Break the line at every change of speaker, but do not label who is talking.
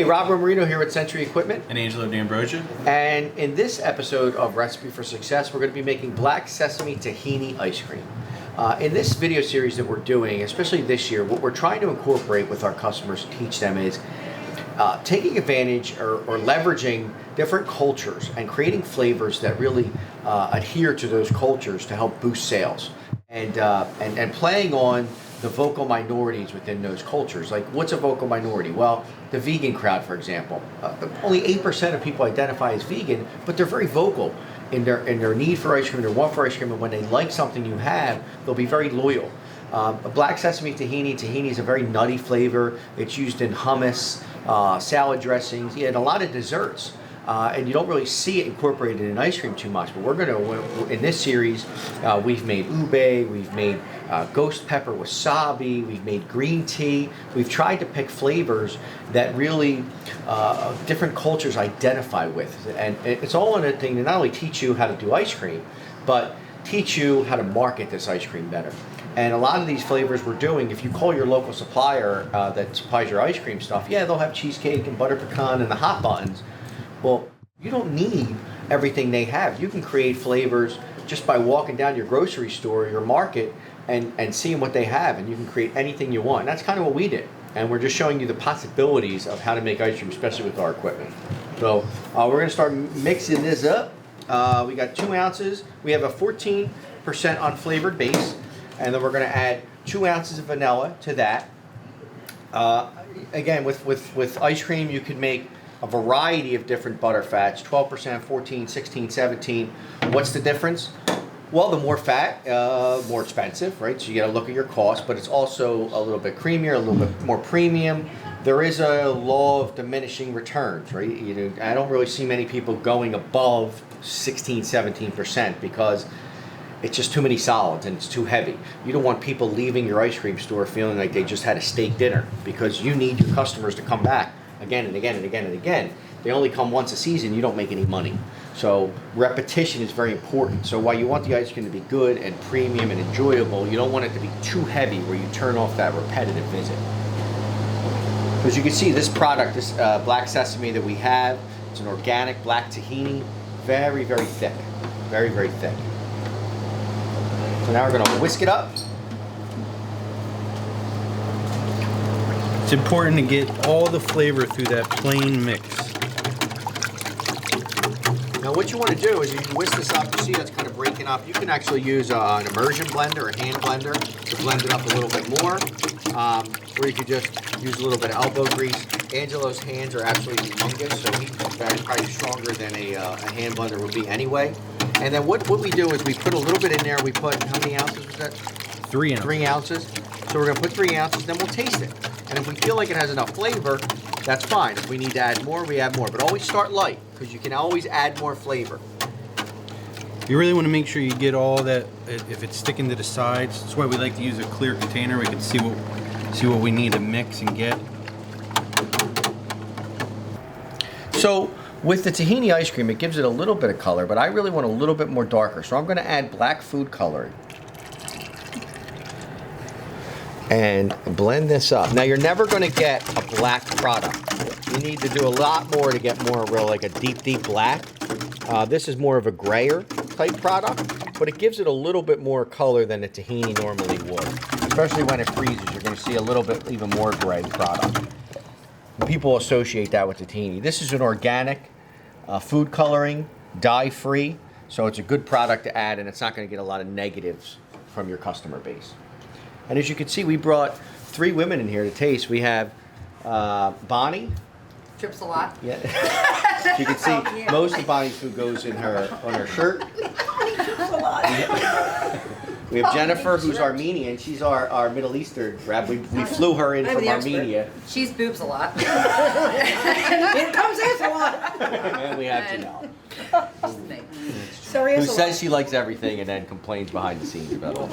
Hey, Rob Marino here with Sentry Equipment.
And Angelo D'Ambrosia.
And in this episode of Recipe for Success, we're going to be making black sesame tahini ice cream. In this video series that we're doing, especially this year, what we're trying to incorporate with our customers, teach them is taking advantage or leveraging different cultures and creating flavors that really adhere to those cultures to help boost sales. And playing on the vocal minorities within those cultures. Like, what's a vocal minority? Well, the vegan crowd, for example. Only 8% of people identify as vegan, but they're very vocal in their need for ice cream, their want for ice cream, and when they like something you have, they'll be very loyal. A black sesame tahini. Tahini is a very nutty flavor. It's used in hummus, salad dressings, and a lot of desserts. And you don't really see it incorporated in ice cream too much, but we're going to, in this series, we've made ube, we've made ghost pepper wasabi, we've made green tea. We've tried to pick flavors that really different cultures identify with. And it's all in a thing to not only teach you how to do ice cream, but teach you how to market this ice cream better. And a lot of these flavors we're doing, if you call your local supplier that supplies your ice cream stuff, yeah, they'll have cheesecake and butter pecan and the hot buttons. Well, you don't need everything they have. You can create flavors just by walking down your grocery store or your market and seeing what they have, and you can create anything you want. And that's kind of what we did. And we're just showing you the possibilities of how to make ice cream, especially with our equipment. So we're going to start mixing this up. We got 2 ounces. We have a 14% unflavored base, and then we're going to add 2 ounces of vanilla to that. Again, with ice cream, you can make a variety of different butter fats, 12%, 14, 16, 17. What's the difference? Well, the more fat, more expensive, right? So you got to look at your cost, but it's also a little bit creamier, a little bit more premium. There is a law of diminishing returns, right? I don't really see many people going above 16, 17% because it's just too many solids and it's too heavy. You don't want people leaving your ice cream store feeling like they just had a steak dinner, because you need your customers to come back again and again and again and again. They only come once a season, you don't make any money. So repetition is very important. So while you want the ice cream to be good and premium and enjoyable, you don't want it to be too heavy where you turn off that repetitive visit. As you can see, this product, this black sesame that we have, it's an organic black tahini, very, very thick, very, very thick. So now we're gonna whisk it up.
It's important to get all the flavor through that plain mix.
Now what you want to do is you whisk this up, you see it's kind of breaking up. You can actually use an immersion blender, a hand blender, to blend it up a little bit more. Or you could just use a little bit of elbow grease. Angelo's hands are absolutely humongous, so he's probably stronger than a hand blender would be anyway. And then what we do is we put a little bit in there. We put, how many ounces was that?
3 ounces.
3 ounces. So we're going to put 3 ounces, then we'll taste it. And if we feel like it has enough flavor, that's fine. If we need to add more, we add more. But always start light, because you can always add more flavor.
You really want to make sure you get all that, if it's sticking to the sides. That's why we like to use a clear container. We can see what we need to mix and get.
So with the tahini ice cream, it gives it a little bit of color, but I really want a little bit more darker. So I'm going to add black food coloring and blend this up. Now, you're never going to get a black product. You need to do a lot more to get more real, like a deep, deep black. This is more of a grayer type product, but it gives it a little bit more color than a tahini normally would. Especially when it freezes, you're going to see a little bit even more gray product. And people associate that with the tahini. This is an organic food coloring, dye-free, so it's a good product to add, and it's not going to get a lot of negatives from your customer base. And as you can see, we brought 3 women in here to taste. We have Bonnie.
Trips a lot.
Yeah. You can see most of Bonnie's food goes on her shirt. We have Jennifer, who's Armenian. She's our Middle Eastern rep. We flew her in from Armenia.
She's boobs a lot. It comes in a lot.
And we have Janelle,
Sorry,
who says she likes everything and then complains behind the scenes about all.